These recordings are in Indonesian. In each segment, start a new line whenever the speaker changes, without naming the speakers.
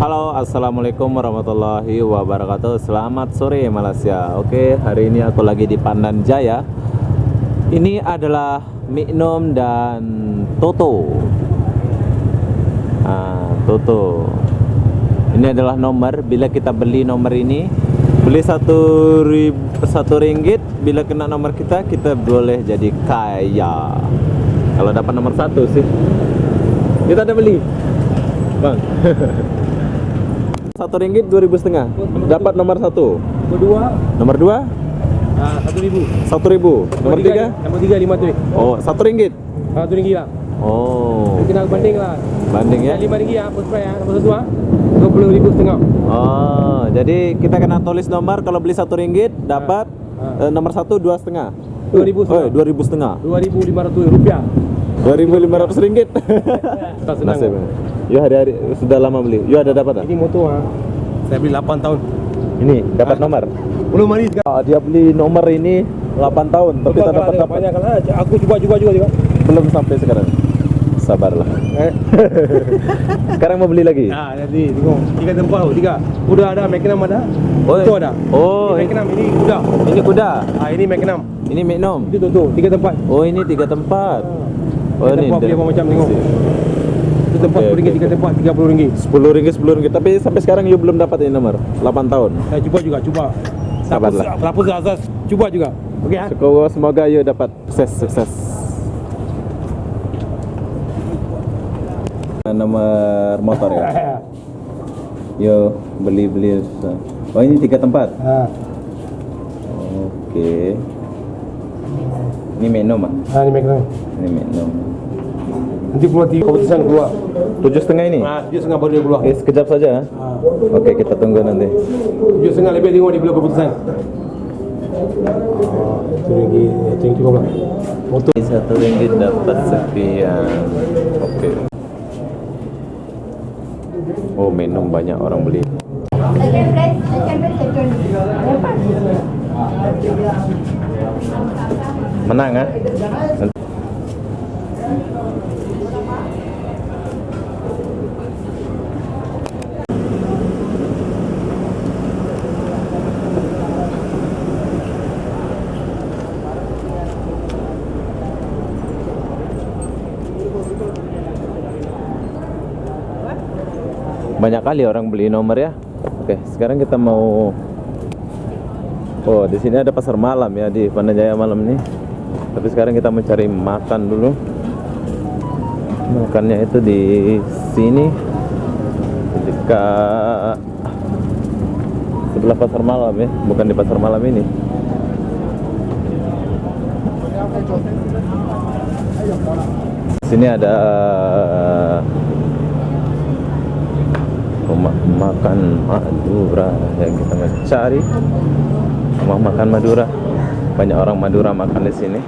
Halo, assalamualaikum warahmatullahi wabarakatuh. Selamat sore Malaysia. Oke, hari ini aku lagi di Pandan Jaya. Ini adalah Miknum dan Toto. Toto. Ini adalah nomor. Bila kita beli nomor ini, beli satu ringgit. Bila kena nomor kita boleh jadi kaya. Kalau dapat nomor satu sih, kita ada beli, bang. Rp1 2.500 dapat nomor satu. Nomor dua
1.000.
Nomor tiga
Nomor 3 5
oh Rp1.
Rp1 lah.
Oh,
Kita banding lah.
banding ya.
RM5 ya, first price ya. Nomor 1 20.500.
Oh, jadi kita kena tulis nomor. Kalau beli Rp1 dapat nomor satu 2,5.
2.500.
2.500.
Rp2.500.
Rp2.500. Nasib. Yo hari-hari sudah lama beli. Yo ada dapat tak?
Ini motor saya beli 8 tahun.
Ini dapat nomor.
Belum hari sekarang.
Dia beli nomor ini 8 tahun, tapi tak dapat
banyak kan. Aku juga.
Belum sampai sekarang. Sabarlah. Sekarang mau beli lagi.
Jadi tengok 3 tempat tu, 3. Kuda ada, Magnum ada. Itu ada.
Oh,
ini Magnum, ini kuda.
Ini kuda.
Ini Magnum.
Ini Miknum.
Itu tu, 3 tempat.
Oh, ini 3 tempat. Oh, ini
tempat dia macam tengok. Itu tempat RM10, 3 tempat RM30.
RM10. Tapi sampai sekarang you belum dapat ini nomor 8 tahun.
Saya cuba.
Sabarlah.
Berapa asas? Cuba juga. Okey ha?
Semoga you dapat sukses. Nomor motor ya. Yo beli. Oh, ini 3 tempat. Oke. Ini Miknum ah.
Ini Magnum.
Ini Miknum.
Nanti keluar 3 keputusan keluar.
7,5 ini.
7,5 baru dia keluar.
Sekejap saja. Oke, kita tunggu nanti.
7,5 lebih tengok di belakang keputusan. Itu cukup lah. Motor
Rp1 dapat sekian. Oke. Oh, Miknum banyak orang beli. Menang ah? Banyak kali orang beli nomor ya. Oke, sekarang kita mau. Oh, di sini ada pasar malam ya di Pandan Jaya malam ini. Tapi sekarang kita mencari makan dulu. Makannya itu di sini, dekat sebelah pasar malam ya, bukan di pasar malam ini. Sini ada rumah makan Madura yang kita mencari. Rumah makan Madura. Banyak orang Madura makan di sini.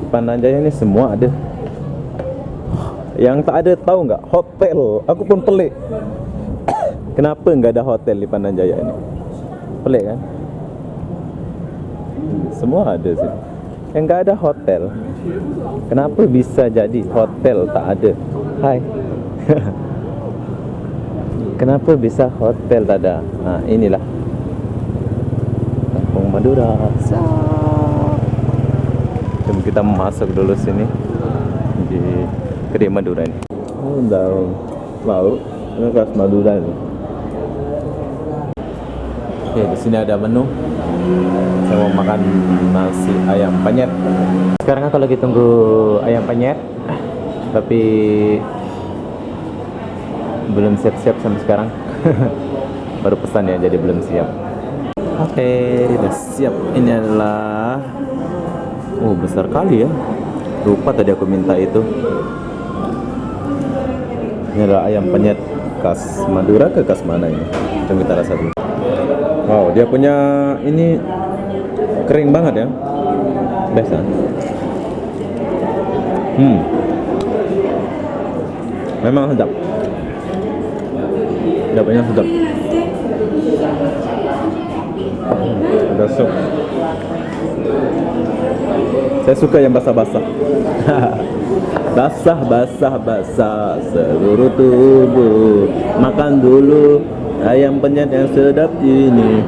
Pandan Jaya ini semua ada. Yang tak ada tahu nggak? Hotel. Aku pun pelik. Kenapa nggak ada hotel di Pandan Jaya ini? Pelik kan? Semua ada sih. Yang nggak ada hotel. Kenapa bisa jadi hotel tak ada? Hai. Kenapa bisa hotel tak ada? Inilah Kampung Madura. Jom kita masuk dulu sini di kedai Madura ini. Oh, daun lauk khas Madura ini. Oke, di sini ada menu. Saya mau makan nasi ayam penyet. Sekarang aku lagi tunggu ayam penyet, tapi belum siap-siap sampai sekarang. Baru pesan ya, jadi belum siap. Oke, udah siap. Ini adalah besar kali ya. Lupa tadi aku minta itu. Ini adalah ayam penyet khas Madura ke khas mana ini? Coba kita rasa dulu. Wow, dia punya ini kering banget ya. Biasa. Memang sedap. Dapatnya sedap. Ada sup. Saya suka yang basah-basah. Basah seluruh tubuh. Makan dulu ayam penyet yang sedap ini.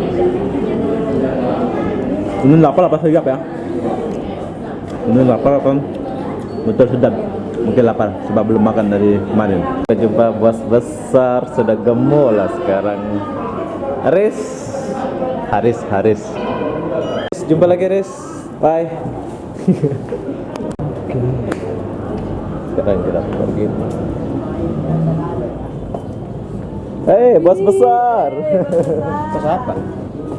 Ini lapar apa segap ya? Ini lapar kan? Betul sedap. Mungkin lapar sebab belum makan dari kemarin. Kita jumpa bos besar, sudah gemuk lah sekarang. Haris. Jumpa lagi Haris. Bye. Sekarang kita pergi. Hei, bos besar.
Bos apa?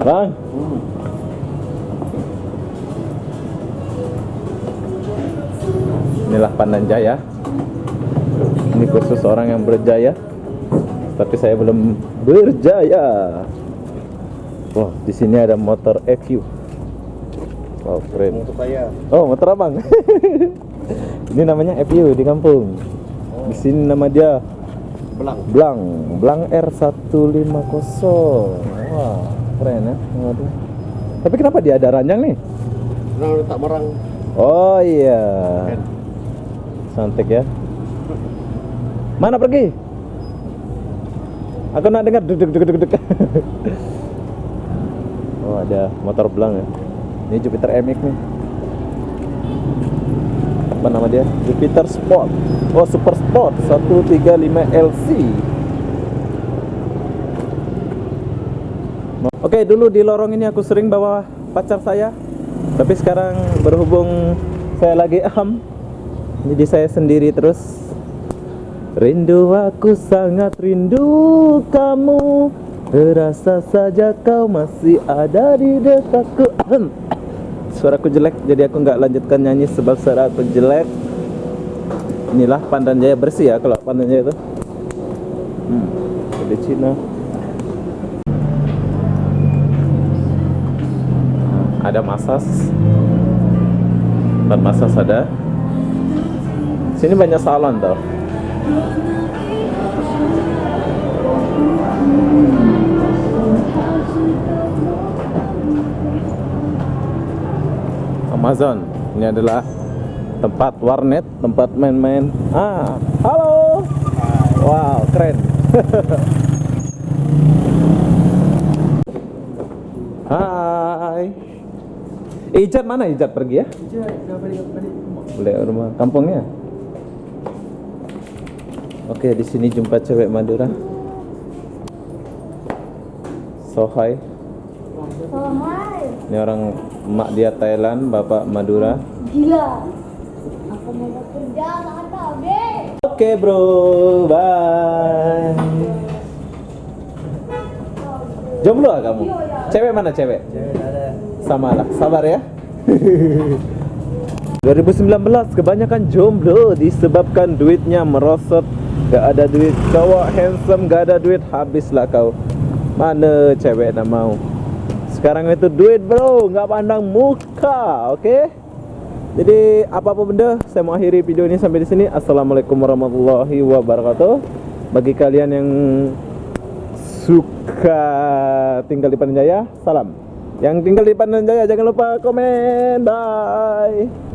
Bang. Inilah Pandan Jaya. Ini khusus orang yang berjaya. Tapi saya belum berjaya. Wah, di sini ada motor EQ. Wow, keren.
Untuk saya.
Oh, motor abang. Ini namanya EQ di kampung. Di sini nama dia Blang R150. Wah, keren ya. Waduh. Tapi kenapa dia ada ranjang nih?
Orang letak merang.
Oh iya. Cantik ya. Mana pergi? Aku nak dengar duduk. Oh, ada motor Blang ya. Ini Jupiter MX nih. Apa nama dia? Jupiter Sport. Oh, Super Sport 135 LC. Oke, dulu di lorong ini aku sering bawa pacar saya. Tapi sekarang berhubung saya lagi jadi saya sendiri terus. Rindu aku sangat rindu kamu. Terasa saja kau masih ada di dekatku. Suaraku jelek, jadi aku nggak lanjutkan nyanyi sebab suara aku jelek. Inilah Pandan Jaya, bersih ya kalau Pandan Jaya itu. Di Cina. Ada masas. Tempat masas ada. Sini banyak salon tau. Amazon. Ini adalah tempat warnet, tempat main-main. Halo. Wow, keren. Hai. Ijat mana? Ijat pergi ya?
Balik.
Boleh rumah kampungnya. Oke, di sini jumpa cewek Madura. So hi. Ini orang emak dia Thailand, bapak Madura.
Gila. Aku mau kerja, mantap, deh.
Oke bro, bye. Jomblo ah kamu? Cewek mana cewek? Sama lah, sabar ya. 2019 kebanyakan jomblo disebabkan duitnya merosot. Gak ada duit, cowok handsome gak ada duit, habislah kau. Mana cewek nak mau? Sekarang itu duit bro, gak pandang muka, oke? Jadi apa-apa benda, saya mau akhiri video ini sampai di sini. Assalamualaikum warahmatullahi wabarakatuh. Bagi kalian yang suka tinggal di Pandan Jaya, salam. Yang tinggal di Pandan Jaya jangan lupa komen. Bye.